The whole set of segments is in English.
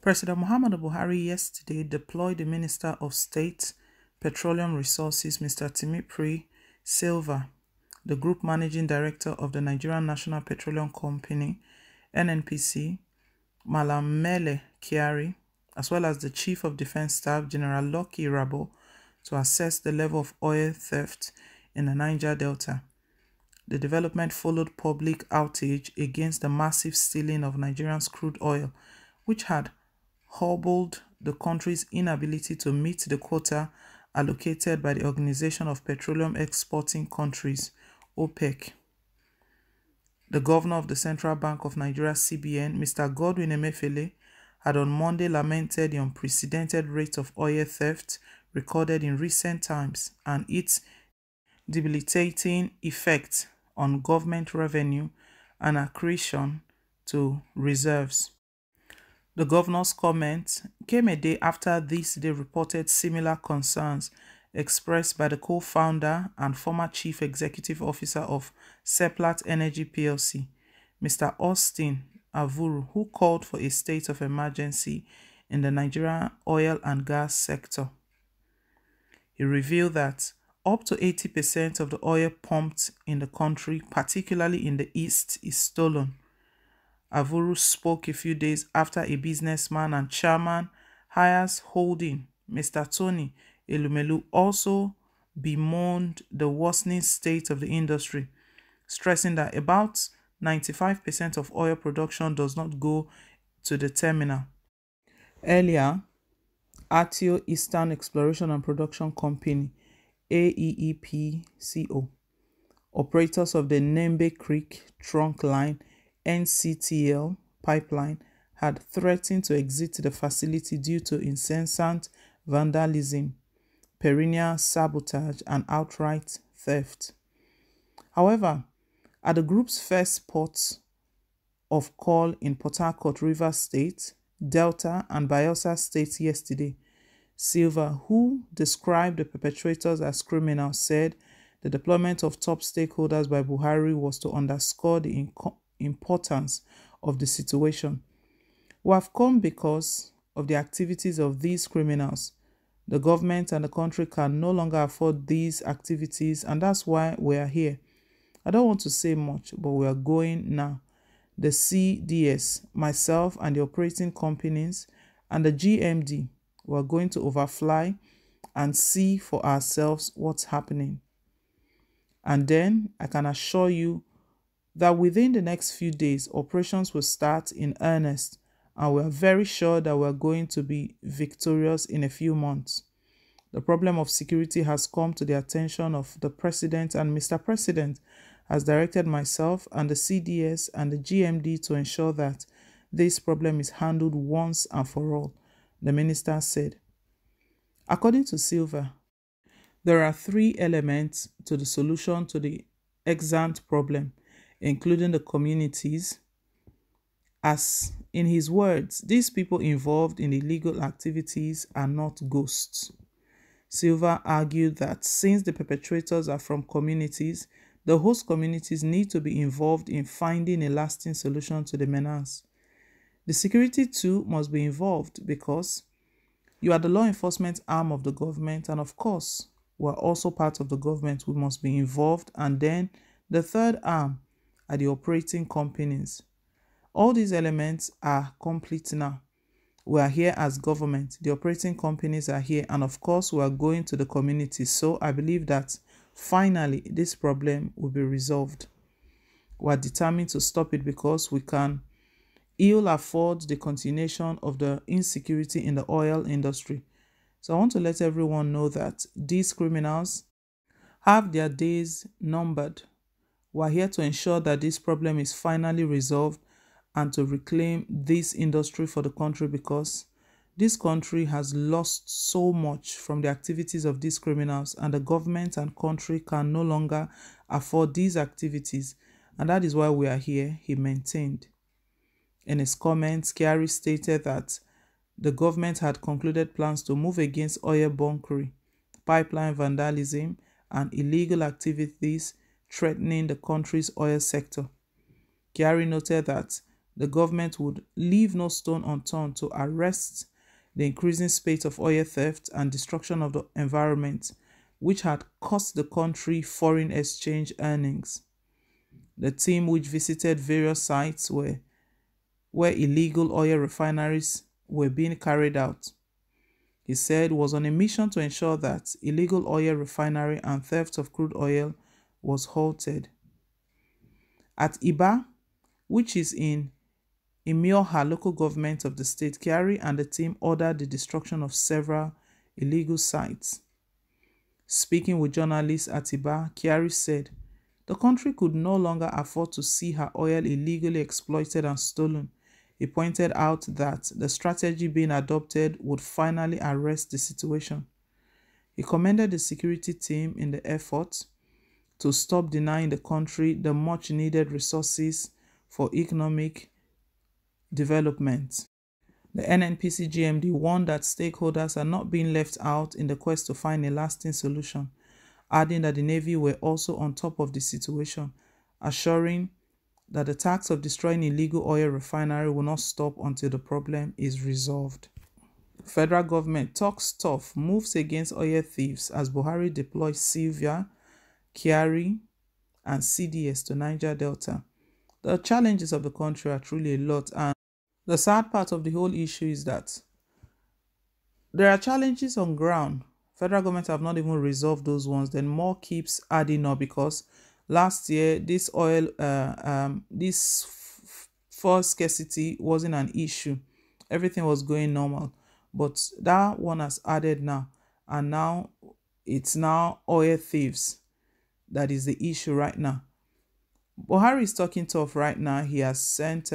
President Muhammadu Buhari yesterday deployed the Minister of State, Petroleum Resources, Mr. Timipri Sylvia, the Group Managing Director of the Nigerian National Petroleum Company, NNPC, Malam Mele Kyari, as well as the Chief of Defense Staff, General Lucky Rabo, to assess the level of oil theft in the Niger Delta. The development followed public outrage against the massive stealing of Nigeria's crude oil, which had hobbled the country's inability to meet the quota allocated by the Organization of Petroleum Exporting Countries, OPEC. The governor of the Central Bank of Nigeria, CBN, Mr. Godwin Emefiele, had on Monday lamented the unprecedented rate of oil theft recorded in recent times and its debilitating effect on government revenue and accretion to reserves. The governor's comment came a day after this day reported similar concerns expressed by the co-founder and former chief executive officer of Seplat Energy plc, Mr. Austin Avuru, who called for a state of emergency in the Nigerian oil and gas sector. He revealed that up to 80% of the oil pumped in the country, particularly in the east, is stolen. Avuru spoke a few days after a businessman and chairman, Hayas Holding, Mr. Tony Elumelu, also bemoaned the worsening state of the industry, stressing that about 95% of oil production does not go to the terminal. Earlier, Atio Eastern Exploration and Production Company, AEEPCO, operators of the Nembe Creek Trunk Line NCTL pipeline, had threatened to exit the facility due to incessant vandalism, perennial sabotage, and outright theft. However, at the group's first port of call in Port Harcourt, Rivers State, Delta, and Bayelsa States yesterday, Sylvia, who described the perpetrators as criminals, said the deployment of top stakeholders by Buhari was to underscore the importance of the situation. We have come because of the activities of these criminals. The government and the country can no longer afford these activities, and that's why we are here. I don't want to say much, but we are going now. The CDS, myself and the operating companies, and the GMD, we are going to overfly and see for ourselves what's happening. And then I can assure you that within the next few days, operations will start in earnest, and we are very sure that we are going to be victorious in a few months. The problem of security has come to the attention of the President, and Mr. President has directed myself and the CDS and the GMD to ensure that this problem is handled once and for all, the minister said. According to Sylvia, there are 3 elements to the solution to the extant problem, including the communities. As in his words, these people involved in illegal activities are not ghosts. Sylvia argued that since the perpetrators are from communities, the host communities need to be involved in finding a lasting solution to the menace. The security too must be involved because you are the law enforcement arm of the government, and of course, we are also part of the government. We must be involved. And then the third arm are the operating companies. All these elements are complete now. We are here as government. The operating companies are here. And of course, we are going to the community. So I believe that finally this problem will be resolved. We are determined to stop it because we can ill afford the continuation of the insecurity in the oil industry. So I want to let everyone know that these criminals have their days numbered. We are here to ensure that this problem is finally resolved and to reclaim this industry for the country, because this country has lost so much from the activities of these criminals, and the government and country can no longer afford these activities, and that is why we are here, he maintained. In his comments, Kyari stated that the government had concluded plans to move against oil bunkering, pipeline vandalism, and illegal activities threatening the country's oil sector. Kyari noted that the government would leave no stone unturned to arrest the increasing spate of oil theft and destruction of the environment, which had cost the country foreign exchange earnings. The team, which visited various sites where illegal oil refineries were being carried out, he said, was on a mission to ensure that illegal oil refinery and theft of crude oil was halted. At Iba, which is in Imioha local government of the state, Kyari and the team ordered the destruction of several illegal sites. Speaking with journalists at Iba, Kyari said, the country could no longer afford to see her oil illegally exploited and stolen. He pointed out that the strategy being adopted would finally arrest the situation. He commended the security team in the effort to stop denying the country the much needed resources for economic development. The NNPC GMD warned that stakeholders are not being left out in the quest to find a lasting solution, adding that the Navy were also on top of the situation, assuring that the task of destroying illegal oil refinery will not stop until the problem is resolved. Federal government talks tough, moves against oil thieves as Buhari deploys Sylvia, Kyari, and CDS to Niger Delta. The challenges of the country are truly a lot, and the sad part of the whole issue is that there are challenges on ground. Federal government have not even resolved those ones. Then more keeps adding up because last year this oil, fuel scarcity wasn't an issue. Everything was going normal, but that one has added now, and now it's now oil thieves that is the issue right now. Buhari is talking tough right now. He has sent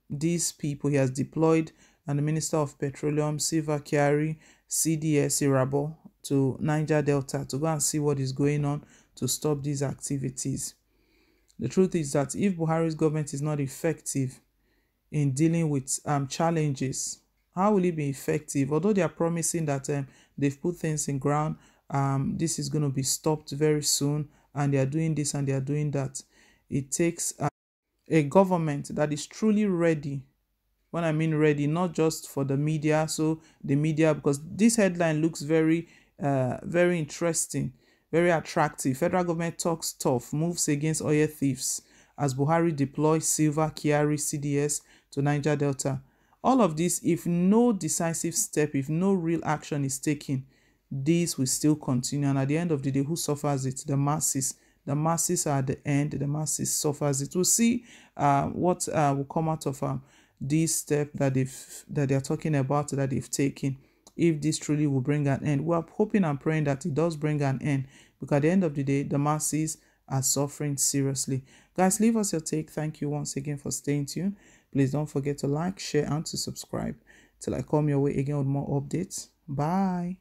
these people, he has deployed and the Minister of Petroleum, Sylvia, Kyari, CDS, Irabo, to Niger Delta to go and see what is going on to stop these activities. The truth is that if Buhari's government is not effective in dealing with challenges, how will it be effective? Although they are promising that they've put things in ground, this is going to be stopped very soon, and they are doing this and they are doing that. It takes a government that is truly ready. When I mean ready, not just for the media. So the media, because this headline looks very interesting, very attractive. Federal government talks tough, moves against oil thieves as Buhari deploys Sylvia, Kyari, CDS to Niger Delta. All of this, if no decisive step, if no real action is taken, this will still continue. And at the end of the day, who suffers it? The masses. The masses are at the end. The masses suffers it. We'll see what will come out of this step that they are talking about, that they've taken. If this truly will bring an end, we are hoping and praying that it does bring an end, because at the end of the day, the masses are suffering seriously. Guys, leave us your take. Thank you once again for staying tuned. Please don't forget to like, share, and to subscribe. Till I come your way again with more updates. Bye.